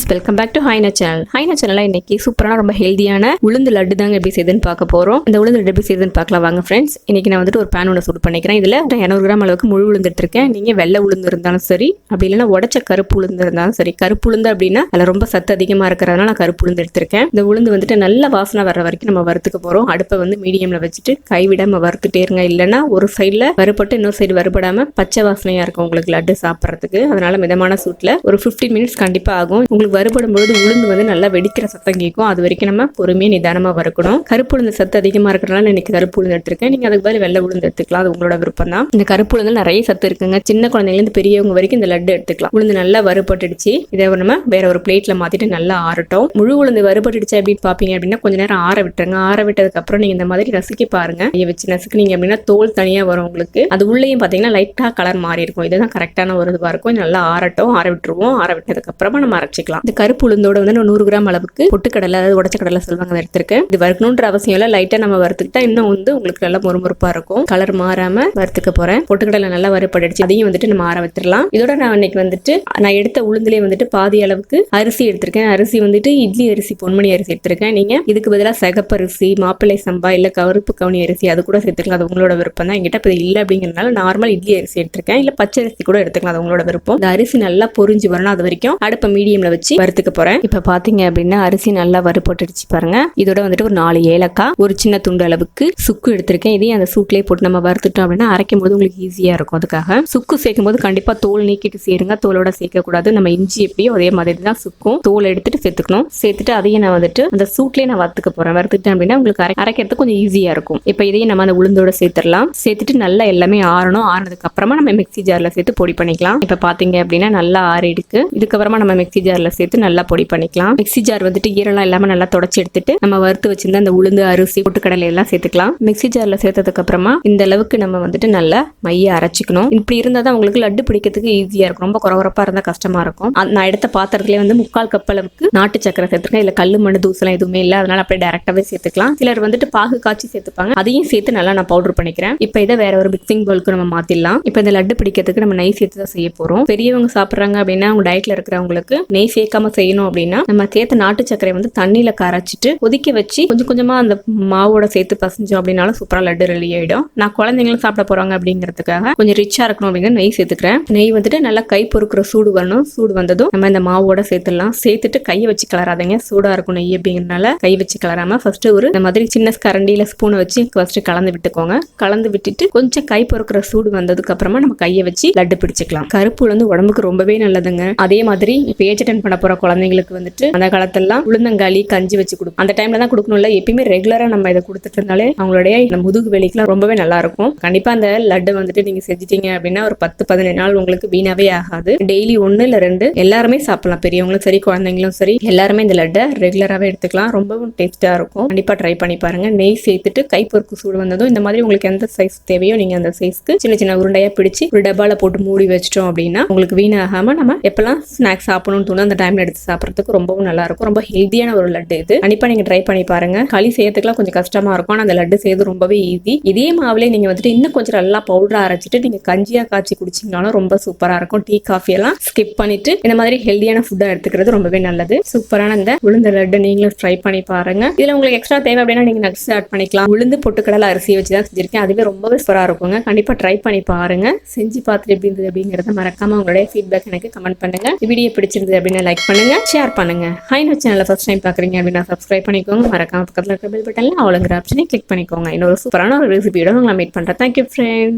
Friends, welcome back to Haino channel. Haino சேனல்ல இன்னைக்கு சூப்பரான ரொம்ப ஹெல்தியான உளுந்து லட்டு தாங்க எப்படி செய்யுதுன்னு பார்க்க போறோம். இந்த உளுந்து லட்டு எப்படி செய்யுதுன்னு பார்க்கலாம் வாங்க ஃப்ரெண்ட்ஸ். இன்னைக்கு நான் வந்துட்டு ஒரு பேன் ஒன்று சூடு பண்ணிக்கிறேன். இதுல 200 கிராம் அளவுக்கு முழு உளுந்து எடுத்திருக்கேன். நீங்க வெள்ளை உளுந்து இருந்தாலும் சரி, அப்படி இல்லைன்னா உடச்ச கருப்பு உளுந்து இருந்தாலும் சரி. கருப்பு உளுந்து அப்படின்னா அதில் ரொம்ப சத்து அதிகமாக இருக்கிறதுனால நான் கருப்பு உளுந்து எடுத்திருக்கேன். இந்த உளுந்து வந்துட்டு நல்ல வாசனை வர்ற வரைக்கும் நம்ம வறுத்துக்க போறோம். அடுப்பை வந்து மீடியம்ல வச்சுட்டு கைவிடாம வறுத்துட்டே இருங்க. இல்லைன்னா ஒரு சைட்ல வறுபட்டு இன்னொரு சைடு வறுபடாம பச்சை வாசனையா இருக்கும் உங்களுக்கு லட்டு சாப்பிட்றதுக்கு. அதனால மிதமான சூட்ல ஒரு 15 மினிட்ஸ் கண்டிப்பா ஆகும். உங்களுக்கு வறுபடும் பொழுது உளுந்து வந்து நல்லா வெடிக்கிற சத்தம் கேட்கும். அது வரைக்கும் நம்ம பொறுமையா நிதானமா வறுக்கணும். கருப்பு உளுந்து சத்து அதிகமா இருக்கிறதுனால இன்னைக்கு கருப்பு உளுந்து எடுத்திருக்கேன். நீங்க அதுக்கு பதில் வெள்ளை உளுந்து எடுத்துக்கலாம், அது உங்களோட விருப்பம் தான். இந்த கருப்பு உளுந்து நிறைய சத்து இருக்குங்க. சின்ன குழந்தைங்க இருந்து பெரியவங்க வரைக்கும் இந்த லட்டு எடுத்துக்கலாம். உளுந்து நல்லா வறுபட்டுடுச்சு. இதை நம்ம வேற ஒரு பிளேட்ல மாத்திட்டு நல்லா ஆறட்டும். முழு உளுந்து வறுபட்டுடுச்சு அப்படின்னு பாப்பீங்க அப்படின்னா கொஞ்ச நேரம் ஆற விட்டுருங்க. ஆற விட்டதுக்கு அப்புறம் நீங்க இந்த மாதிரி நசுக்கி பாருங்க. கையை வச்சு நசுக்குனீங்க அப்படின்னா தோல் தனியா வரும் உங்களுக்கு. அது உள்ளேயும் பாத்தீங்கன்னா லைட்டா கலர் மாறி இருக்கும். இதுதான் கரெக்டான ஒரு இதுவா இருக்கும். நல்லா ஆறட்டும். ஆற விட்டுருவோம். ஆற விட்டதுக்கு அப்புறமா நம்ம அரைச்சிக்கலாம். இந்த கருப்பு உளுந்தோட வந்து 100 கிராம் அளவுக்கு பொட்டுக்கடலை, அதாவது உடச்ச கடலை சொல்லுவாங்க, அதை எடுத்திருக்கேன். இது வறுக்கணுன்ற அவசியம் இல்லை. லைட்டா நம்ம வறுத்துக்கிட்டா இன்னும் வந்து உங்களுக்கு நல்லா முறுமுறுப்பா இருக்கும். கலர் மாறாம வறுத்துக்க போறேன். பொட்டுக்கடலை நல்லா வறுபடிச்சு. அதையும் வந்துட்டு நம்ம ஆற வச்சிடலாம். இதோட நான் இன்னைக்கு வந்துட்டு நான் எடுத்த உளுந்துலேயே வந்துட்டு பாதி அளவுக்கு அரிசி எடுத்திருக்கேன். அரிசி வந்துட்டு இட்லி அரிசி, பொன்மணி அரிசி எடுத்திருக்கேன். நீங்க இதுக்கு பதிலாக சிகப்பரிசி, மாப்பிள்ளை சம்பா, இல்ல கருப்பு கவுனி அரிசி அது கூட சேர்த்துக்கலாம். அது உங்களோட விருப்பம் தான். என்கிட்ட இப்போ இல்லை அப்படிங்கிறதுனால நார்மல் இட்லி அரிசி எடுத்திருக்கேன். இல்ல பச்சை அரிசி கூட எடுத்துக்கலாம், அது உங்களோட விருப்பம். இந்த அரிசி நல்லா பொரிஞ்சு வரணும். அது வரைக்கும் அடுப்பை மீடியம்ல வச்சு வறுத்துக்க போறேன். இப்ப பாத்தீங்க அப்படின்னா அரிசி நல்லா வறுபட்டுடுச்சு பாருங்க. இதோட வந்துட்டு ஒரு 4 ஏலக்காய், ஒரு சின்ன துண்டு அளவுக்கு சுக்கு எடுத்திருக்கேன். இதையும் அந்த சூட்லயே போட்டு நம்ம வறுத்துட்டோம் அப்படின்னா அரைக்கும் போது உங்களுக்கு ஈஸியா இருக்கும். அதுக்காக சுக்கு சேர்க்கும் போது கண்டிப்பா தோல் நீக்கிட்டு சேருங்க. தோலோட சேர்க்க கூடாது. நம்ம இஞ்சி எப்படியோ அதே மாதிரி தான் சுக்கும் தோல் எடுத்துட்டு சேர்த்துக்கணும். சேர்த்துட்டு அதையும் நான் வந்துட்டு அந்த சூட்லயே நான் வறுத்துக்க போறேன். வறுத்துட்டேன் அப்படின்னா உங்களுக்கு அரைக்கிறதுக்கு கொஞ்சம் ஈஸியா இருக்கும். இப்ப இதையும் நம்ம அந்த உளுந்தோட சேர்த்துடலாம். சேர்த்துட்டு நல்லா எல்லாமே ஆறணும். ஆறினதுக்கு அப்புறமா நம்ம மிக்ஸி ஜார்ல சேர்த்து பொடி பண்ணிக்கலாம். இப்ப பாத்தீங்க அப்படின்னா நல்லா ஆறிடுக்கு. இதுக்கப்புறமா நம்ம மிக்ஸி ஜார்ல சேர்த்து நல்லா பொடி பண்ணிக்கலாம். மிக்ஸி ஜார் வந்துட்டு ஈரலாம் இல்லாம நல்லா தொடச்சி எடுத்துட்டு நம்ம வறுத்து வச்சிருந்த அந்த உளுந்து, அரிசி, பொட்டுக்கடலை எல்லாம் சேர்த்துக்கலாம். மிக்ஸி ஜார்ல சேர்த்ததுக்கு அப்புறமா இந்த அளவுக்கு நம்ம வந்துட்டு நல்லா மைய அரைச்சிக்கணும். இப்படி இருந்தா தான் உங்களுக்கு லட்டு பிடிக்கிறதுக்கு ஈஸியா இருக்கும். ரொம்ப குறவரப்பா இருந்தா கஷ்டமா இருக்கும். நான் எடுத்த பாத்திரத்திலே வந்து 3/4 கப் அளவுக்கு நாட்டு சக்கரை சேர்த்துருக்கேன். இல்ல கல்லு மண்ணு தூசலாம் எதுவுமே இல்லை. அதனால அப்படியே டைரக்டாவே சேர்த்துக்கலாம். சிலர் வந்துட்டு பாகு காய்ச்சி சேர்த்துப்பாங்க. அதையும் சேர்த்து நல்லா நான் பவுடர் பண்ணிக்கிறேன். இப்ப இதை வேற ஒரு மிக்சிங் பவுலுக்கு நம்ம மாத்திடலாம். இப்ப இந்த லட்டு பிடிக்கிறதுக்கு நம்ம நெய் சேர்த்து தான் செய்ய போறோம். பெரியவங்க சாப்பிடுறாங்க அப்படின்னா அவங்க டயட்ல இருக்கிறவங்களுக்கு நெய் சேர்க்காம செய்யணும் அப்படின்னா நம்ம சேர்த்த நாட்டு சக்கரை வந்து தண்ணியில கரைச்சிட்டு கொதிக்க வச்சு கொஞ்சம் கொஞ்சமா அந்த மாவோட சேர்த்து பசஞ்சோம் அப்படின்னாலும் சூப்பரா லட்டு ரெடி ஆயிடும். நான் குழந்தைங்களும் சாப்பிட போறாங்க அப்படிங்கிறதுக்காக கொஞ்சம் ரிச்சா இருக்கணும் அப்படிங்கிற நெய் சேர்த்துக்கிறேன். நெய் வந்துட்டு நல்லா கை பொறுக்கிற சூடு வரணும். சூடு வந்ததும் நம்ம இந்த மாவோட சேர்த்துடலாம். சேர்த்துட்டு கையை வச்சு கிளறாதீங்க. சூடா இருக்கும் நெய் அப்படிங்கிறதுனால கை வச்சு கிளறாம ஃபர்ஸ்ட் ஒரு இந்த மாதிரி சின்ன கரண்டியில ஸ்பூனை வச்சு ஃபர்ஸ்ட் கலந்து விட்டுக்கோங்க. கலந்து விட்டுட்டு கொஞ்சம் கை பொறுக்கிற சூடு வந்ததுக்கு அப்புறமா நம்ம கையை வச்சு லட்டு பிடிச்சிக்கலாம். கருப்பு உளுந்து உடம்புக்கு ரொம்பவே நல்லதுங்க. அதே மாதிரி இப்ப ஏஜ் அட்டெண்ட் பண்ண போற குழந்தைங்களுக்கு வந்துட்டு அந்த காலத்தெல்லாம் உளுந்தங்காளி கஞ்சி வச்சு கொடுக்கும். அந்த டைம்ல தான் கொடுக்கணும்ல. எப்பயுமே ரெகுலரா நம்ம இதை கொடுத்துட்டு இருந்தாலே அவங்களுடைய முதுகு வலிக்குலாம் ரொம்பவே நல்லா இருக்கும். கண்டிப்பா அந்த லட்டு வந்துட்டு நீங்க செஞ்சிட்டீங்க அப்படின்னா ஒரு 10-15 நாள் உங்களுக்கு வீணாவே ஆகாது. டெய்லி 1 இல்ல 2 எல்லாருமே சாப்பிடலாம். பெரியவங்களும் சரி, குழந்தைங்களும் சரி, எல்லாருமே இந்த லட்டை ரெகுலராகவே எடுத்துக்கலாம். ரொம்பவும் டேஸ்டா இருக்கும். கண்டிப்பா ட்ரை பண்ணி பாருங்க. நெய் சேர்த்துட்டு கை பொறுக்கு சூடு வந்ததும் இந்த மாதிரி உங்களுக்கு எந்த சைஸ் தேவையோ நீங்க அந்த சைஸ்க்கு சின்ன சின்ன உருண்டையா பிடிச்சு ஒரு டப்பால போட்டு மூடி வச்சிட்டோம் அப்படின்னா உங்களுக்கு வீணாகாம நம்ம எப்பெல்லாம் ஸ்நாக்ஸ் சாப்பிடணும்னு தோணும் அந்த டைம்ல எடுத்து சாப்பிட்றதுக்கு ரொம்பவும் நல்லா இருக்கும். ரொம்ப ஹெல்தியான ஒரு லட்டு இது. கண்டிப்பா நீங்க ட்ரை பண்ணி பாருங்க. களி செய்யறதுக்குலாம் கொஞ்சம் கஷ்டமா இருக்கும். ஆனா அந்த லட்டு செய்யறது ரொம்பவே ஈஸி. இதே மாவுல நீங்க வந்துட்டு இன்னும் கொஞ்சம் நல்லா பவுடரா அரைச்சிட்டு நீங்க கஞ்சியா காய்ச்சி குடிச்சீங்கனாலும் ரொம்ப சூப்பரா இருக்கும். டீ, காஃபி எல்லாம் ஸ்கிப் பண்ணிட்டு இந்த மாதிரி ஹெல்தியான ஃபுட்டா எடுத்துக்கிறது ரொம்பவே நல்லது. சூப்பரான இந்த உளுந்து லட்டு நீங்களும் ட்ரை பண்ணி பாருங்க. இதுல உங்களுக்கு எக்ஸ்ட்ரா தேவை அப்படின்னா நீங்க நட்ஸ் ஆட் பண்ணிக்கலாம். உளுந்து பொட்டுக்கடலை அரிசி வச்சு தான் செஞ்சிருக்கேன். அதுவே ரொம்பவே சூப்பரா இருக்குங்க. கண்டிப்பா ட்ரை பண்ணி பாருங்க. செஞ்சு பார்த்துட்டு எப்படி இருந்தது அப்படிங்கறத மறக்காம உங்களுடைய ஃபீட்பேக் எனக்கு கமெண்ட் பண்ணுங்க. வீடியோ பிடிச்சிருந்தது அப்படின்னா லைக் பண்ணுங்க, ஷேர் பண்ணுங்க. ஹைனோ சேனலை ஃபர்ஸ்ட் டைம் பாக்குறீங்க அப்படின்னா சப்ஸ்கிரைப் பண்ணிக்கோங்க. மறக்காம பக்கத்துல இருக்க பெல் பட்டன்ல ஆளுங்கிற ஆப்ஷனை கிளிக் பண்ணிக்கோங்க. இன்னொரு சூப்பரான ஒரு ரெசிபியோட உங்களை மீட் பண்றேன். Thank you friend.